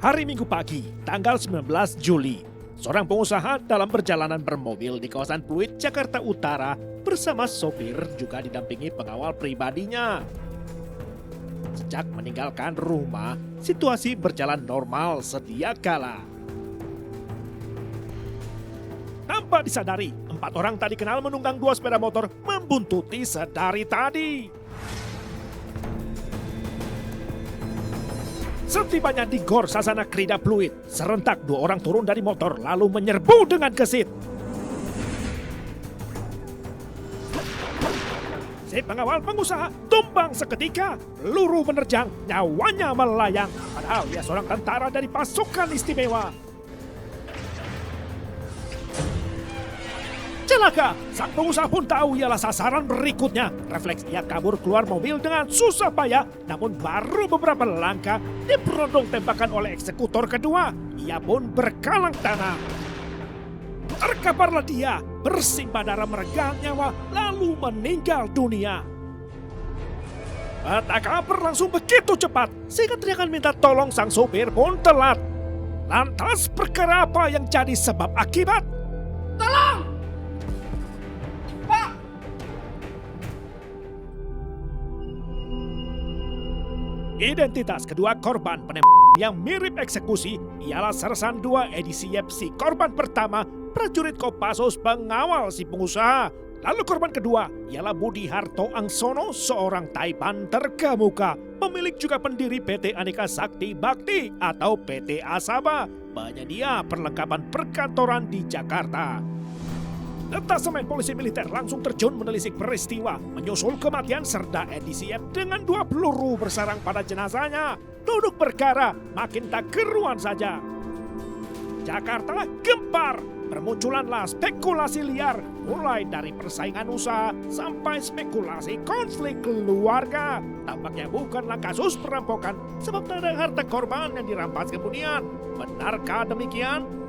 Hari Minggu pagi, tanggal 19 Juli, seorang pengusaha dalam perjalanan bermobil di kawasan Pluit, Jakarta Utara bersama sopir juga didampingi pengawal pribadinya. Sejak meninggalkan rumah, situasi berjalan normal sedia kala. Tanpa disadari, 4 orang tak dikenal menunggang 2 sepeda motor membuntuti sedari tadi. Setibanya di Gor Sasana Krida Pluit, serentak 2 orang turun dari motor lalu menyerbu dengan gesit. Si pengawal pengusaha tumbang seketika, peluru menerjang, nyawanya melayang. Padahal dia seorang tentara dari pasukan istimewa. Celaka, sang pengusaha pun tahu ialah sasaran berikutnya. Refleks dia kabur keluar mobil dengan susah payah, namun baru beberapa langkah diperondong tembakan oleh eksekutor kedua. Ia pun berkalang tanah. Terkaparlah dia, bersimbah darah meregang nyawa, lalu meninggal dunia. Petaka berlangsung begitu cepat, sehingga teriakan minta tolong sang sopir pun telat. Lantas perkara apa yang jadi sebab akibat? Tolong! Identitas kedua korban penembakan yang mirip eksekusi ialah Sersan 2 edisi YEPSI. Korban pertama, prajurit Kopassus pengawal si pengusaha. Lalu korban kedua ialah Budi Harto Angsono, seorang Taipan terkemuka. Pemilik juga pendiri PT Aneka Sakti Bakti atau PT Asaba. Penyedia perlengkapan perkantoran di Jakarta. Detasemen polisi militer langsung terjun menelisik peristiwa, menyusul kematian Serda edisi F dengan 2 peluru bersarang pada jenazahnya. Duduk perkara makin tak keruan saja. Jakarta gempar, bermunculanlah spekulasi liar, mulai dari persaingan usaha sampai spekulasi konflik keluarga. Tampaknya bukanlah kasus perampokan, sebab tak ada harta korban yang dirampas kemudian. Benarkah demikian?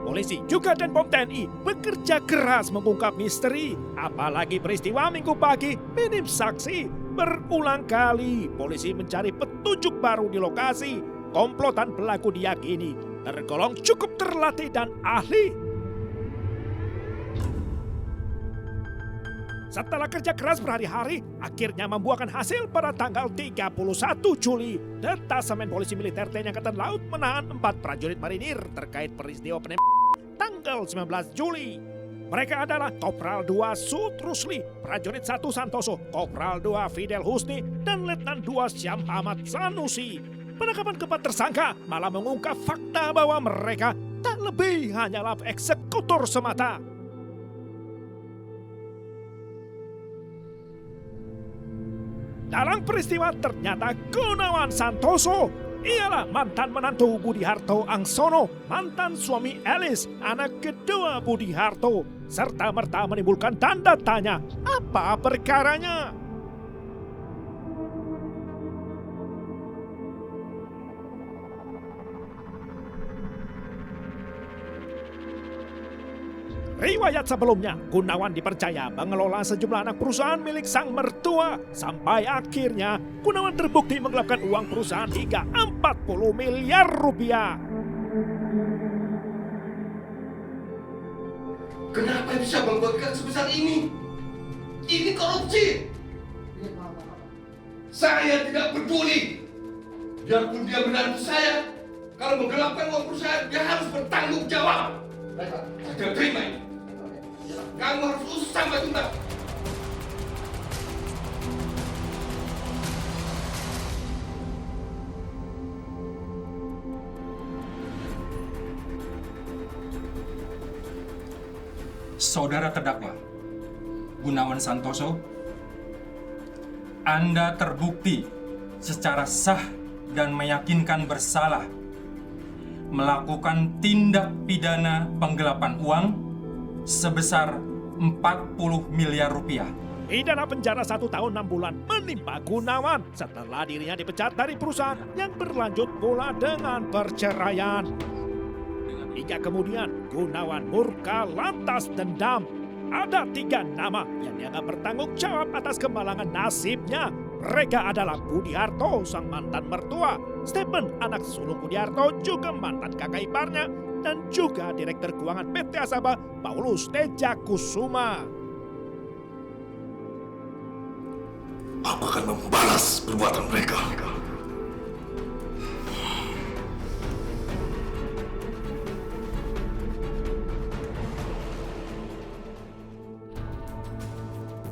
Polisi juga Denpom TNI bekerja keras mengungkap misteri. Apalagi peristiwa Minggu pagi minim saksi. Berulang kali polisi mencari petunjuk baru di lokasi. Komplotan pelaku diyakini tergolong cukup terlatih dan ahli. Setelah kerja keras berhari-hari, akhirnya membuahkan hasil pada tanggal 31 Juli. Detasemen Polisi Militer TNI Angkatan Laut menahan 4 prajurit marinir terkait peristiwa penembakan tanggal 19 Juli. Mereka adalah Kopral 2 Sud Rusli, Prajurit 1 Santoso, Kopral 2 Fidel Husni, dan Letnan 2 Syam Ahmad Sanusi. Penangkapan keempat tersangka malah mengungkap fakta bahwa mereka tak lebih hanyalah eksekutor semata. Dalam peristiwa ternyata Gunawan Santoso ialah mantan menantu Budi Harto Angsono, mantan suami Elis, anak kedua Budi Harto, serta merta menimbulkan tanda tanya, apa perkaranya? Riwayat sebelumnya, Gunawan dipercaya mengelola sejumlah anak perusahaan milik sang mertua. Sampai akhirnya, Gunawan terbukti menggelapkan uang perusahaan hingga 40 miliar rupiah. Kenapa bisa membuatkan sebesar ini? Ini korupsi. Saya tidak peduli. Biarpun dia menantu saya, kalau menggelapkan uang perusahaan, dia harus bertanggung jawab. Saya tidak terima ini. Kamu harus urus sampai tuntas. Saudara terdakwa, Gunawan Santoso, Anda terbukti secara sah dan meyakinkan bersalah melakukan tindak pidana penggelapan uang sebesar 40 miliar rupiah. Pidana penjara 1 tahun 6 bulan menimpa Gunawan setelah dirinya dipecat dari perusahaan yang berlanjut pula dengan perceraian. Hingga kemudian Gunawan murka lantas dendam. Ada 3 nama yang dianggap bertanggung jawab atas kemalangan nasibnya. Mereka adalah Budi Harto, sang mantan mertua, Stephen, anak sulung Budi Harto, juga mantan kakak iparnya, dan juga Direktur Keuangan PT Asaba, Paulus Tejakusuma. Aku akan membalas perbuatan mereka.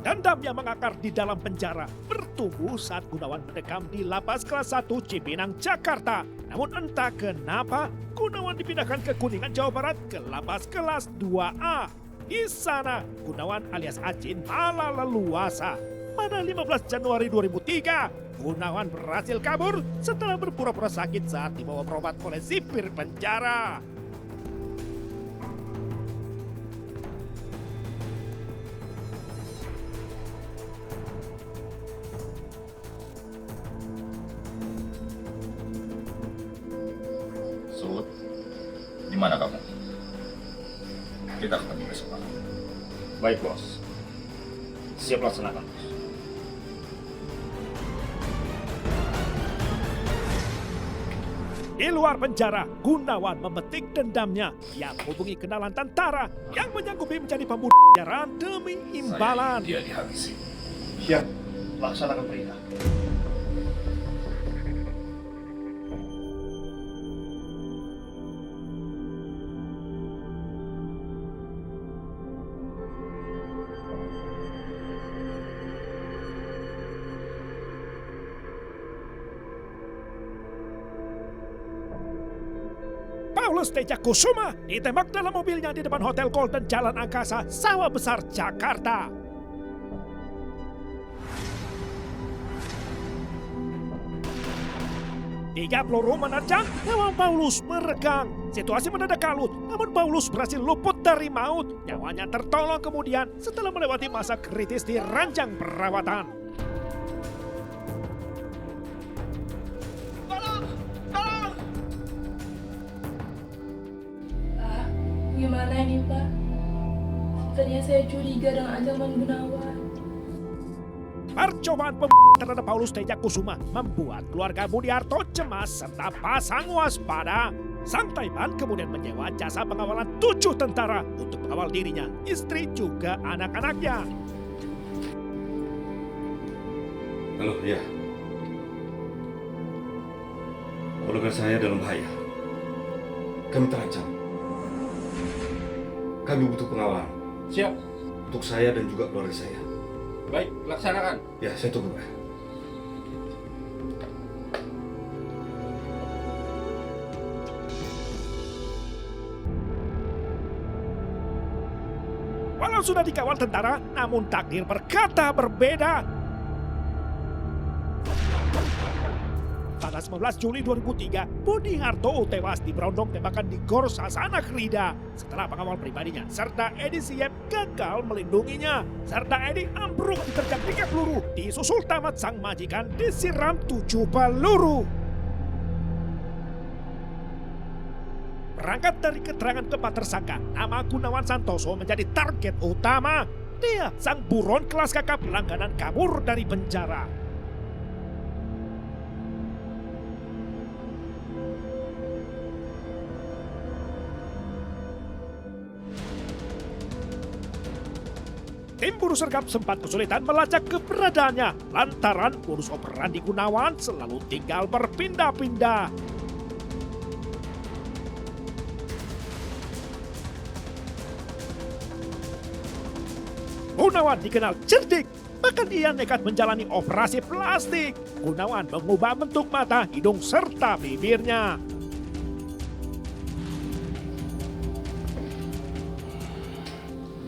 Dendam yang mengakar di dalam penjara bertumbuh saat Gunawan mendekam di lapas kelas 1 Cipinang, Jakarta. Namun entah kenapa Gunawan dipindahkan ke Kuningan, Jawa Barat ke lapas kelas 2A. Di sana Gunawan alias Acin malah leluasa. Pada 15 Januari 2003, Gunawan berhasil kabur setelah berpura-pura sakit saat dibawa berobat oleh sipir penjara. Sud, di mana kamu? Kita ketemu besok malam. Baik, Bos. Siap laksanakan, Bos. Di luar penjara, Gunawan memetik dendamnya. Ia menghubungi kenalan tentara yang menyanggupi menjadi pembunuh penjara demi imbalan. Dia dihabisi. Siap. Laksanakan perintah. Paulus Tejakusuma ditembak dalam mobilnya di depan Hotel Golden Jalan Angkasa, Sawah Besar, Jakarta. Tiga peluru menerjang, nyawa Paulus meregang. Situasi mendadak kalut, namun Paulus berhasil luput dari maut. Nyawanya tertolong kemudian setelah melewati masa kritis di ranjang perawatan. Pak, gimana ini Pak? Ternyata saya curiga dengan ancaman Gunawan. Percobaan pembunuhan terhadap Paulus Tejakusuma membuat keluarga Budi Harto cemas serta pasang waspada. Sang Taipan kemudian menyewa jasa pengawalan 7 tentara untuk mengawal dirinya, istri juga anak-anaknya. Halo, ya. Keluarga saya dalam bahaya. Kami terancam. Kami butuh pengawalan. Siap. Untuk saya dan juga keluarga saya. Baik, laksanakan. Ya, saya tunggu, Pak. Walau sudah dikawal tentara, namun takdir berkata berbeda. Pada 19 Juli 2003, Budi Harto tewas diberondong tembakan di Gor Sasana Krida setelah pengawal pribadinya serta Edi Siep gagal melindunginya. Serta Edi ambruk diterjang 3 peluru, disusul tamat sang majikan disiram 7 peluru. Berangkat dari keterangan keempat tersangka, nama Gunawan Santoso menjadi target utama. Dia sang buron kelas kakap langganan kabur dari penjara. Tim buru sergap sempat kesulitan melacak keberadaannya lantaran modus operandi Gunawan selalu tinggal berpindah-pindah. Gunawan dikenal cerdik, bahkan ia nekat menjalani operasi plastik. Gunawan mengubah bentuk mata, hidung, serta bibirnya.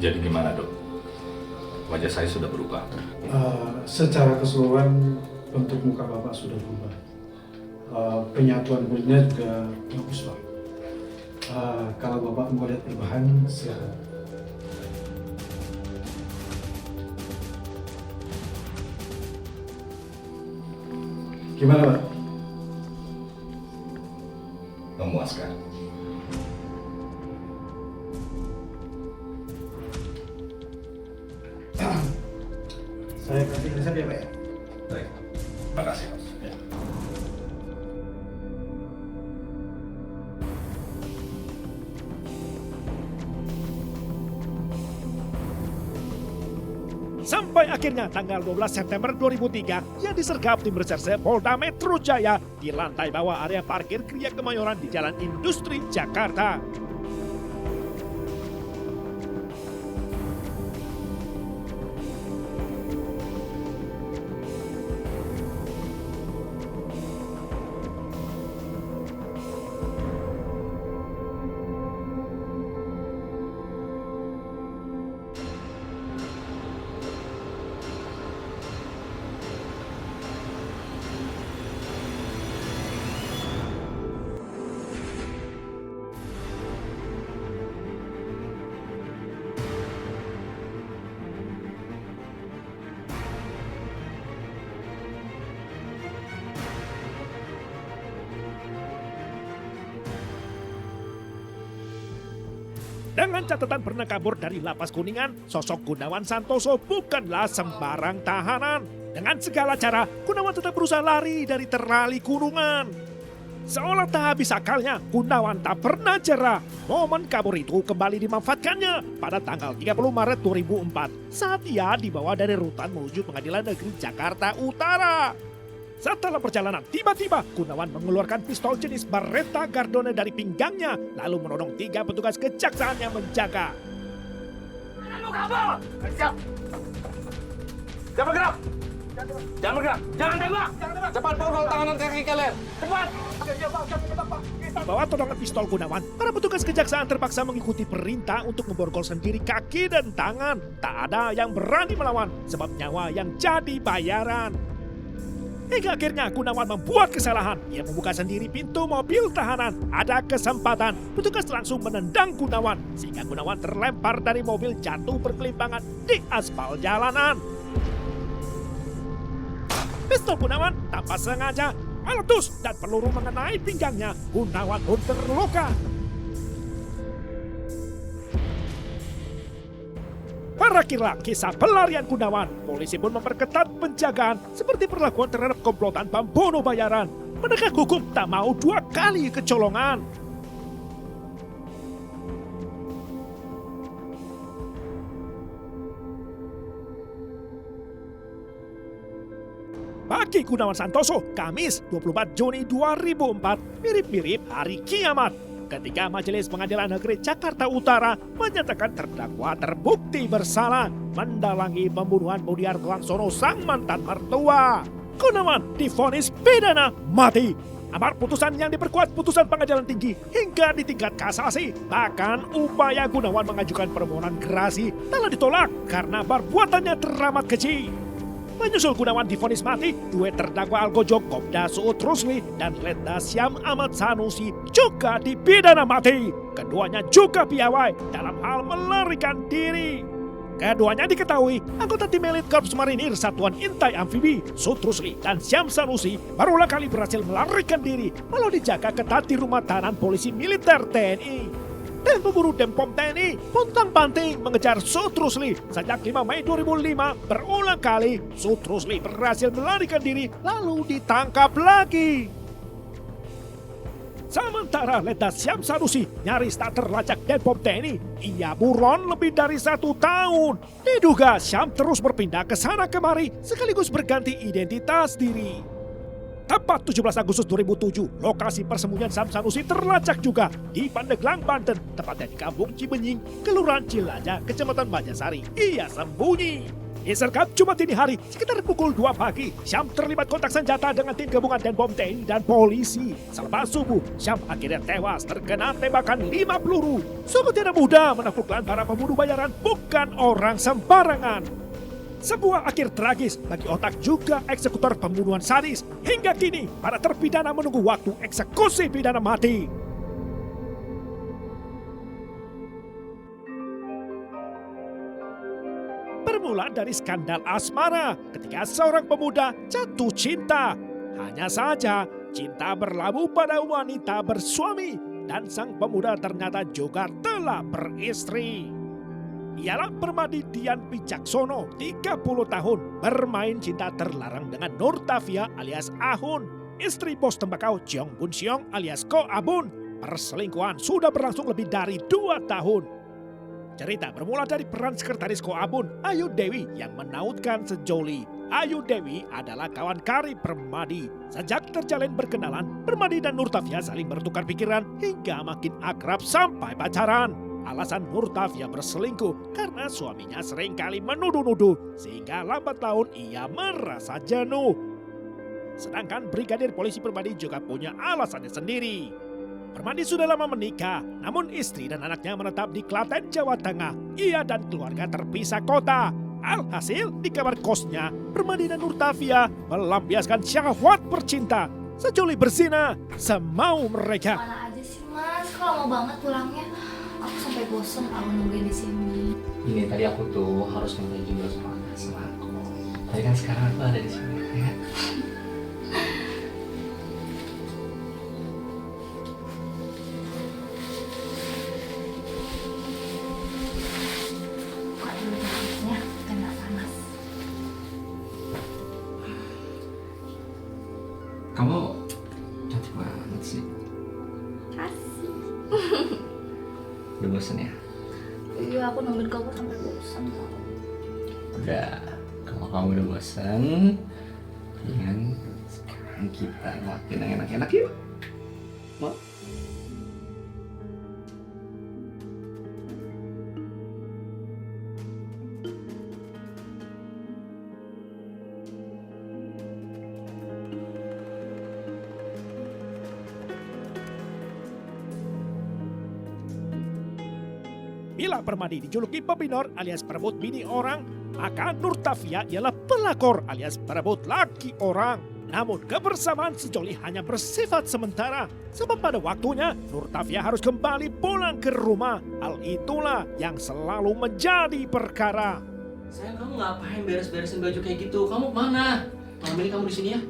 Jadi gimana, Dok? Wajah saya sudah berubah. Secara keseluruhan bentuk muka Bapak sudah berubah. Penyatuan kulitnya juga bagus, Pak. Kalau Bapak mau lihat perubahan, silakan. Gimana, Pak? Memuaskan. Saya kasih resep ya, Pak ya? Baik. Terima kasih, Bos. Ya. Sampai akhirnya tanggal 12 September 2003, ia disergap tim reserse Polda Metro Jaya di lantai bawah area parkir Gria Kemayoran di Jalan Industri, Jakarta. Dengan catatan pernah kabur dari lapas Kuningan, sosok Gunawan Santoso bukanlah sembarang tahanan. Dengan segala cara, Gunawan tetap berusaha lari dari terali kurungan. Seolah tak habis akalnya, Gunawan tak pernah jera. Momen kabur itu kembali dimanfaatkannya pada tanggal 30 Maret 2004 saat ia dibawa dari rutan menuju Pengadilan Negeri Jakarta Utara. Setelah perjalanan, tiba-tiba Gunawan mengeluarkan pistol jenis Beretta Gardone dari pinggangnya, lalu menodong 3 petugas kejaksaan yang menjaga. Jangan bergerak! Jangan bergerak! Jangan tembak! Cepat pukul tangan kaki kalian! Cepat! Di bawah todongan pistol Gunawan, para petugas kejaksaan terpaksa mengikuti perintah untuk memborgol sendiri kaki dan tangan. Tak ada yang berani melawan, sebab nyawa yang jadi bayaran. Hingga akhirnya Gunawan membuat kesalahan. Ia membuka sendiri pintu mobil tahanan. Ada kesempatan, petugas langsung menendang Gunawan sehingga Gunawan terlempar dari mobil jatuh berkelimpangan di aspal jalanan. Pistol Gunawan tanpa sengaja meletus dan peluru mengenai pinggangnya. Gunawan pun terluka. Berakhirlah kisah pelarian Gunawan. Polisi pun memperketat penjagaan seperti perlakuan terhadap komplotan pembunuh bayaran. Penegak hukum tak mau 2 kali kecolongan. Bagi Gunawan Santoso, Kamis 24 Juni 2004 mirip-mirip hari kiamat. Ketika Majelis Pengadilan Negeri Jakarta Utara menyatakan terdakwa terbukti bersalah mendalangi pembunuhan Budi Artono sang mantan mertua. Gunawan divonis pidana mati. Amar putusan yang diperkuat putusan pengadilan tinggi hingga di tingkat kasasi. Bahkan upaya Gunawan mengajukan permohonan gerasi telah ditolak karena perbuatannya teramat keji. Menyusul Gunawan divonis mati, 2 terdakwa Algojo Kopda Suud Rusli dan Letda Syam Ahmad Sanusi juga dipidana mati. Keduanya juga piawai dalam hal melarikan diri. Keduanya diketahui anggota tim elit Korps Marinir Satuan Intai Amfibi, Suud Rusli dan Syam Sanusi berulang kali berhasil melarikan diri walau dijaga ketat di rumah tahanan polisi militer TNI. Dan pemburu Denpom TNI pontang-panting mengejar Suud Rusli. Sejak 5 Mei 2005 berulang kali Suud Rusli berhasil melarikan diri lalu ditangkap lagi. Sementara Letda Syam Sanusi nyaris tak terlacak Denpom TNI. Ia buron lebih dari 1 tahun. Diduga Syam terus berpindah ke sana kemari sekaligus berganti identitas diri. Tepat 17 Agustus 2007, lokasi persembunyian Syam Sanusi terlacak juga di Pandeglang, Banten, tepatnya di Kampung Cibenying, Kelurahan Cilaja, Kecamatan Banjarsari. Ia sembunyi. Disergap Jumat dini hari, sekitar pukul 2 pagi, Syam terlibat kontak senjata dengan tim gabungan Denpom TNI dan polisi. Selepas subuh, Syam akhirnya tewas terkena tembakan 5 peluru. Sungguh tidak mudah menaklukkan para pembunuh bayaran, bukan orang sembarangan. Sebuah akhir tragis bagi otak juga eksekutor pembunuhan sadis. Hingga kini, para terpidana menunggu waktu eksekusi pidana mati. Bermula dari skandal asmara ketika seorang pemuda jatuh cinta. Hanya saja, cinta berlabuh pada wanita bersuami dan sang pemuda ternyata juga telah beristri. ialah Permadi Dian Picaksono, 30 tahun, bermain cinta terlarang dengan Nurtavia alias Ahun, istri bos tembakau Cheong Bun Siong alias Ko Abun. Perselingkuhan sudah berlangsung lebih dari 2 tahun. Cerita bermula dari peran sekretaris Ko Abun, Ayu Dewi, yang menautkan sejoli. Ayu Dewi adalah kawan karib Permadi. Sejak terjalin berkenalan, Permadi dan Nurtavia saling bertukar pikiran hingga makin akrab sampai pacaran. Alasan Nurtavia berselingkuh karena suaminya seringkali menuduh-nuduh sehingga lambat laun ia merasa jenuh. Sedangkan Brigadir Polisi Permadi juga punya alasannya sendiri. Permadi sudah lama menikah, namun istri dan anaknya menetap di Klaten, Jawa Tengah. Ia dan keluarga terpisah kota. Alhasil, di kamar kosnya, Permadi dan Nurtavia melampiaskan syahwat bercinta. Sejoli berzina, semau mereka. Mana aja sih mas, kalau mau banget pulangnya. Aku sampai bosen kalau nungguin di sini. Ini tadi aku tuh harus nungguin juga sama aku. Tapi kan sekarang aku ada di sini, ya. Buka dulu jahatnya, biar nggak panas. Kamu cantik banget sih. Kasih. Udah bosan ya? Iya, aku nungguin kamu sampai bosen. Udah, kalau kamu udah bosan, dengan sekarang kita ngelakuin yang enak-enak yuk. Mau? Bila Permadi dijuluki pebinor alias perebut bini orang, maka Nurtavia ialah pelakor alias perebut laki orang. Namun kebersamaan sejoli hanya bersifat sementara, sebab pada waktunya Nurtavia harus kembali pulang ke rumah. Hal itulah yang selalu menjadi perkara. Sayang, kamu ngapain beres-beresin baju kayak gitu? Kamu kemana? Malam ini kamu di sini ya?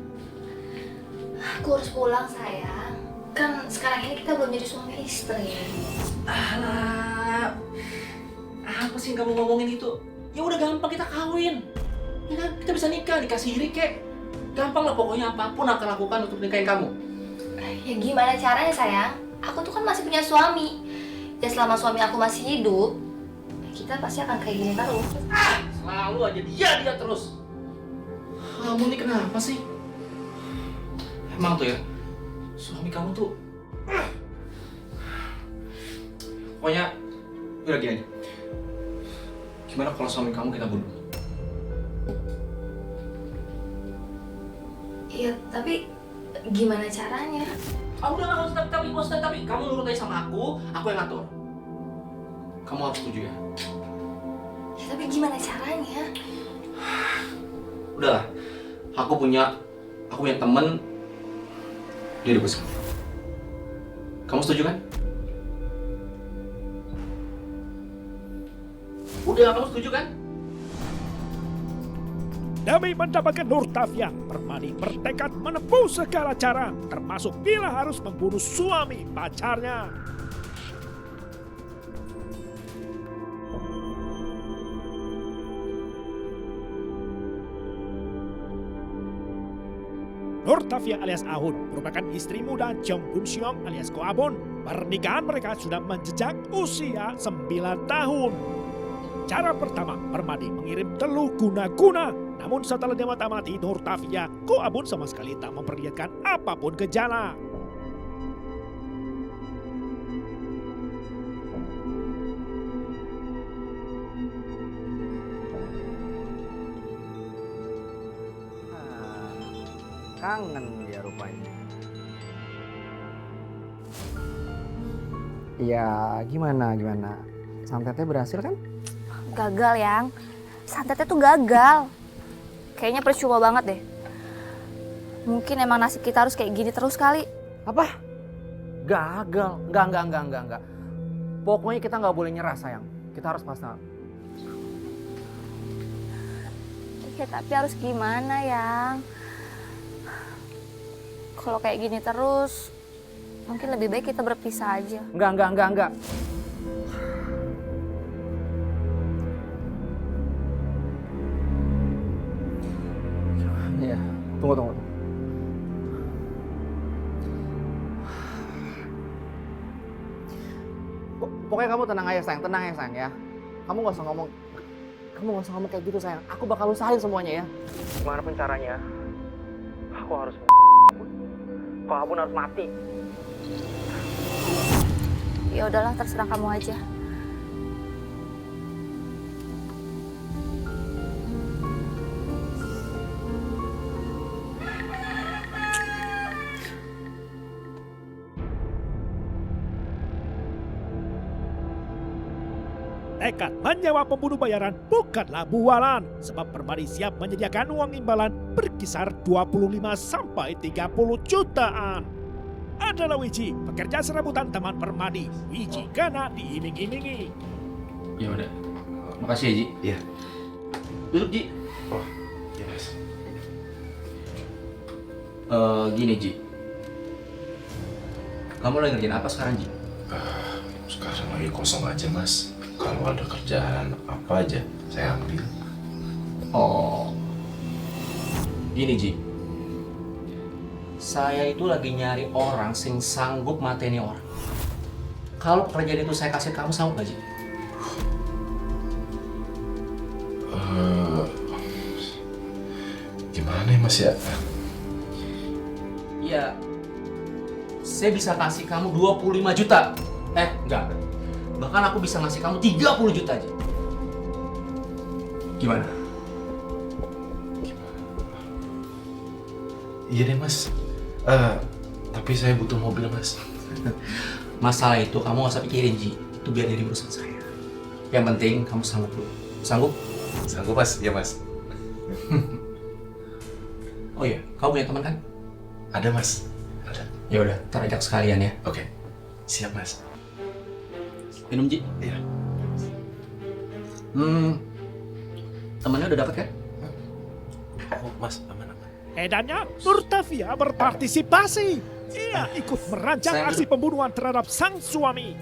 Aku harus pulang sayang. Kan sekarang ini kita belum jadi suami istri. Alah, apa sih yang kamu ngomongin itu? Ya udah gampang, kita kawin. Ya kan, kita bisa nikah, dikasih iri kek. Gampang lah, pokoknya apapun akan lakukan untuk nikahin kamu. Ya gimana caranya sayang? Aku tuh kan masih punya suami. Ya selama suami aku masih hidup, kita pasti akan kayak gini terus. Selalu aja dia terus. Kamu ini kenapa sih? Emang tuh ya, suami kamu tuh pokoknya udah gini aja. Gimana kalau suami kamu kita bunuh? Iya, tapi gimana caranya? Udah nggak usah tapi kamu nurut aja sama aku yang ngatur. Kamu harus setuju ya. Ya tapi gimana caranya? Udahlah, aku punya temen, dia udah besar. Kamu setuju kan? Udah, kamu setuju kan? Demi mendapatkan Nurtavia, Permadi bertekad menempuh segala cara, termasuk bila harus membunuh suami pacarnya. Nurtavia alias Ahun merupakan istri muda Cheong Bun Siong alias Ko Abun. Pernikahan mereka sudah menjejak usia 9 tahun. Cara pertama, Permadi mengirim teluh guna-guna. Namun setelah dia mati Nurtavia, Ko Abun sama sekali tak memperlihatkan apapun gejala. Kangen dia rupanya. Ya gimana? Santetnya berhasil kan? Gagal, Yang. Santetnya tuh gagal. Kayaknya percuma banget deh. Mungkin emang nasib kita harus kayak gini terus kali. Apa? Gagal? Enggak. Pokoknya kita nggak boleh nyerah sayang. Kita harus pasang. Ya tapi harus gimana, Yang? Kalau kayak gini terus, mungkin lebih baik kita berpisah aja. Enggak. Tunggu. Pokoknya kamu tenang ya sayang ya. Kamu gak usah ngomong kayak gitu sayang. Aku bakal usahain semuanya ya. Gimana pun caranya, aku harus kalau Abun harus mati. Ya udahlah, terserah kamu aja. Tekad menyewa pembunuh bayaran bukanlah bualan, sebab Permadi siap menyediakan uang imbalan berkisar 25 sampai 30 jutaan. Adalah Wiji, pekerja serabutan teman Permadi. Wiji kena diiming-imingi. Ya udah. Makasih ya, Ji. Iya. Duduk, Ji. Oh, iya Mas. Gini, Ji. Kamu lagi ngerjain apa sekarang, Ji? Sekarang lagi kosong aja, Mas. Kalau ada kerjaan apa aja, saya ambil. Oh. Gini, Ji. Saya itu lagi nyari orang sing sanggup mateni orang. Kalau pekerjaan itu saya kasih kamu, sanggup gak, Ji? Gimana ya, Mas ya? Ya, saya bisa kasih kamu 25 juta. Enggak. Bahkan aku bisa ngasih kamu 30 juta aja. Gimana? Iya deh, Mas. Tapi saya butuh mobil, Mas. Masalah itu kamu gak usah pikirin, Ji. Itu biar jadi urusan saya. Yang penting kamu sanggup dulu. Sanggup? Sanggup, Mas. Iya, Mas. Oh iya, kamu punya teman kan? Ada, Mas. Ada. Ya udah, ntar ajak sekalian ya. Oke. Siap, Mas. Minum, Ji. Iya. Temannya udah dapat kan? Oh, Mas, aman. Edannya, Nurtavia berpartisipasi. Ia ikut merancang Saya aksi pembunuhan terhadap sang suami.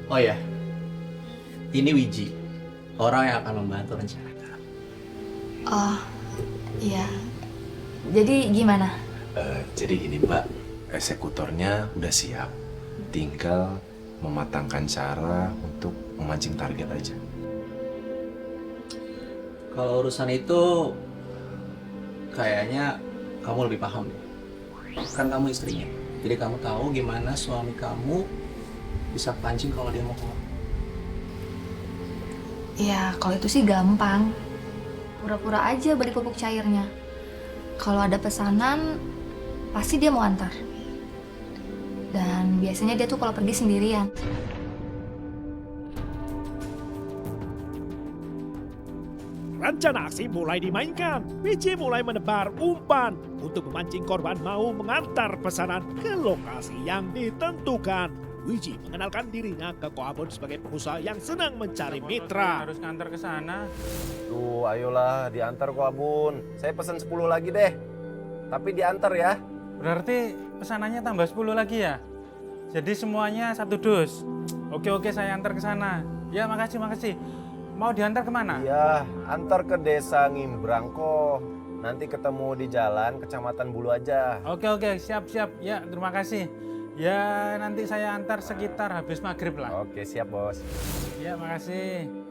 Oh iya, ini Wiji, orang yang akan membantu rencana. Oh, iya. Jadi gimana? Jadi gini, Mbak. Eksekutornya udah siap. Tinggal mematangkan cara untuk memancing target aja. Kalau urusan itu, kayaknya kamu lebih paham deh. Kan kamu istrinya, jadi kamu tahu gimana suami kamu bisa pancing kalau dia mau keluar. Ya, kalau itu sih gampang. Pura-pura aja beli pupuk cairnya. Kalau ada pesanan, pasti dia mau antar. Dan biasanya dia tuh kalau pergi sendirian. Rencana aksi mulai dimainkan. Wiji mulai menebar umpan untuk memancing korban mau mengantar pesanan ke lokasi yang ditentukan. Wiji mengenalkan dirinya ke Ko Abon sebagai pengusaha yang senang mencari mitra. Harus ngantar ke sana. Tuh, ayolah diantar Ko Abun. Saya pesan 10 lagi deh. Tapi diantar ya. Berarti pesanannya tambah 10 lagi ya? Jadi semuanya 1 dus. Oke, saya antar ke sana. Ya, makasih. Mau diantar kemana? Iya, antar ke desa Ngimbrangko. Nanti ketemu di jalan Kecamatan Bulu aja. Oke, siap. Ya, terima kasih. Ya, nanti saya antar sekitar habis maghrib lah. Oke, siap bos. Ya, makasih.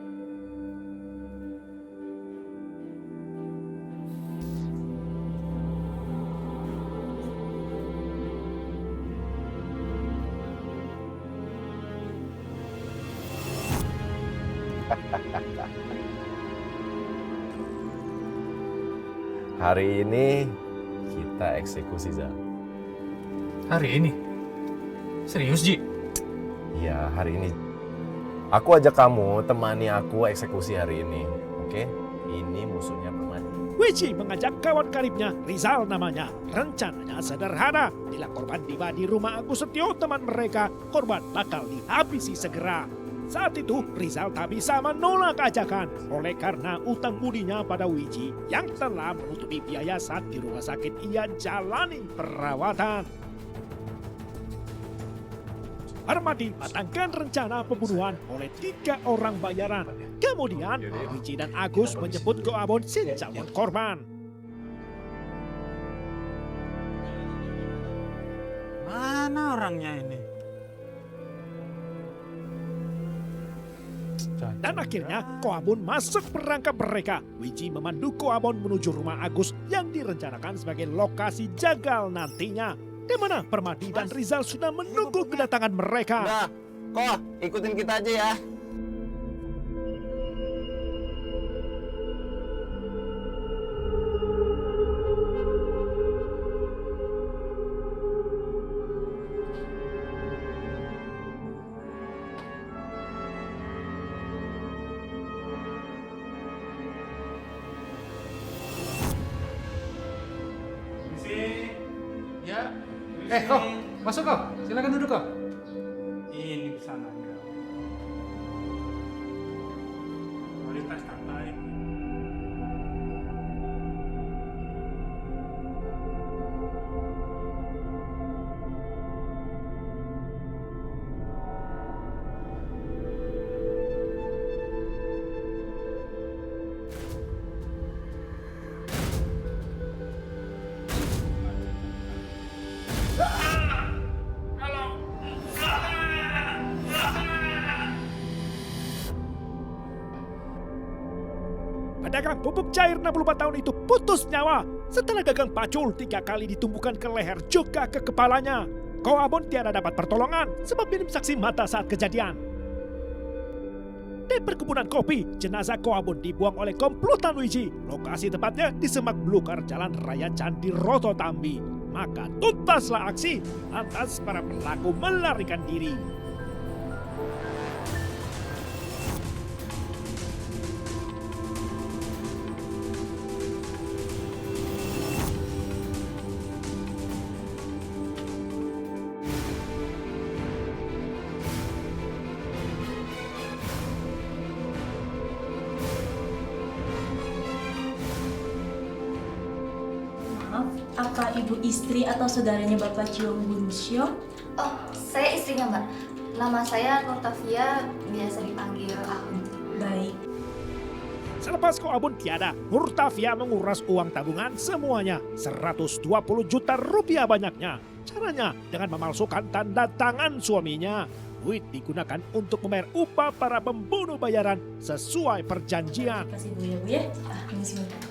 Hari ini kita eksekusi, Zal. Hari ini? Serius, Ji? Iya, hari ini. Aku ajak kamu temani aku eksekusi hari ini. Oke? Ini musuhnya Permadi. Wiji mengajak kawan karibnya, Rizal namanya. Rencananya sederhana. Bila korban tiba di rumah Agus Setio, teman mereka, korban bakal dihabisi segera. Saat itu, Rizal tak bisa menolak ajakan oleh karena utang budinya pada Wiji yang telah menutupi biaya saat di rumah sakit ia jalani perawatan. Permadi matangkan rencana pembunuhan oleh 3 orang bayaran. Kemudian, Wiji dan Agus menyebut Ko Abon si calon korban. Mana orangnya ini? Dan akhirnya Koabon masuk perangkap mereka. Wiji memandu Koabon menuju rumah Agus yang direncanakan sebagai lokasi jagal nantinya. Di mana Permadi dan Rizal sudah menunggu kedatangan mereka. Udah, kok ikutin kita aja ya. Ya. Kok, masuk kok. Silakan duduk kok. Ini pesanannya. Kualitas terbaik. Pedagang pupuk cair 64 tahun itu putus nyawa setelah gagang pacul 3 kali ditumbuhkan ke leher juga ke kepalanya. Koabon tiada dapat pertolongan sebab minim saksi mata saat kejadian. Di perkebunan kopi, jenazah Koabon dibuang oleh komplotan Wiji. Lokasi tepatnya di semak belukar Jalan Raya Candi Roto Tambi. Maka tuntaslah aksi, lantas para pelaku melarikan diri. Apa ibu istri atau saudaranya Bapak Cio Bunsyo? Oh, saya istrinya Mbak. Nama saya Nurtavia, biasa dipanggil Ahun. Baik. Selepas Koabon tiada, Nurtavia menguras uang tabungan semuanya, 120 juta rupiah banyaknya. Caranya dengan memalsukan tanda tangan suaminya. Duit digunakan untuk membayar upah para pembunuh bayaran sesuai perjanjian. Kasih dulu ya Bu ya. Ini sebentar.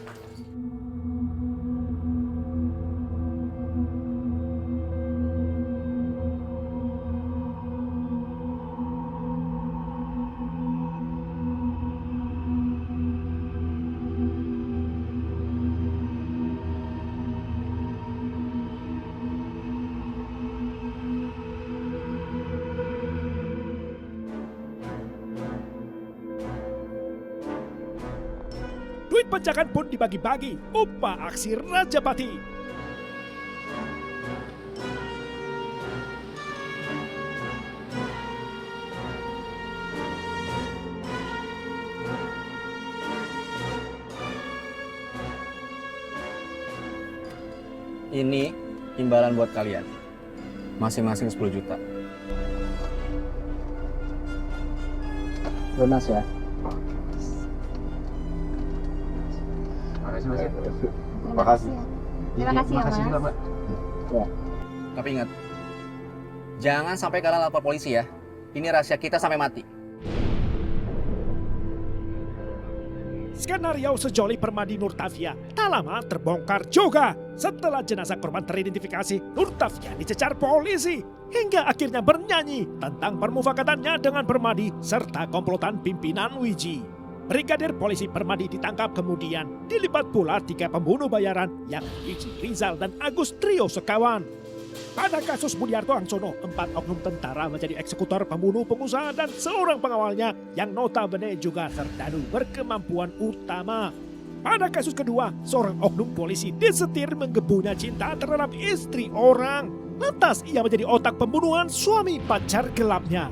Duit penjagaan pun dibagi-bagi, upah aksi Rajapati. Ini imbalan buat kalian. Masing-masing 10 juta. Lunas ya. Terima kasih ya, Mas. Ya. Tapi ingat, jangan sampai kalian lapor polisi ya. Ini rahasia kita sampai mati. Skenario sejoli Permadi Nurtavia tak lama terbongkar juga. Setelah jenazah korban teridentifikasi, Nurtavia dicecar polisi hingga akhirnya bernyanyi tentang permufakatannya dengan Permadi serta komplotan pimpinan Wiji. Brigadir Polisi Permadi ditangkap kemudian dilibat pula 3 pembunuh bayaran yang Wiji, Rizal, dan Agus trio sekawan. Pada kasus Budiarto Angsono, 4 oknum tentara menjadi eksekutor pembunuh pengusaha dan seorang pengawalnya yang notabene juga serdadu berkemampuan utama. Pada kasus kedua, seorang oknum polisi disetir menggebunya cinta terhadap istri orang. Lantas ia menjadi otak pembunuhan suami pacar gelapnya.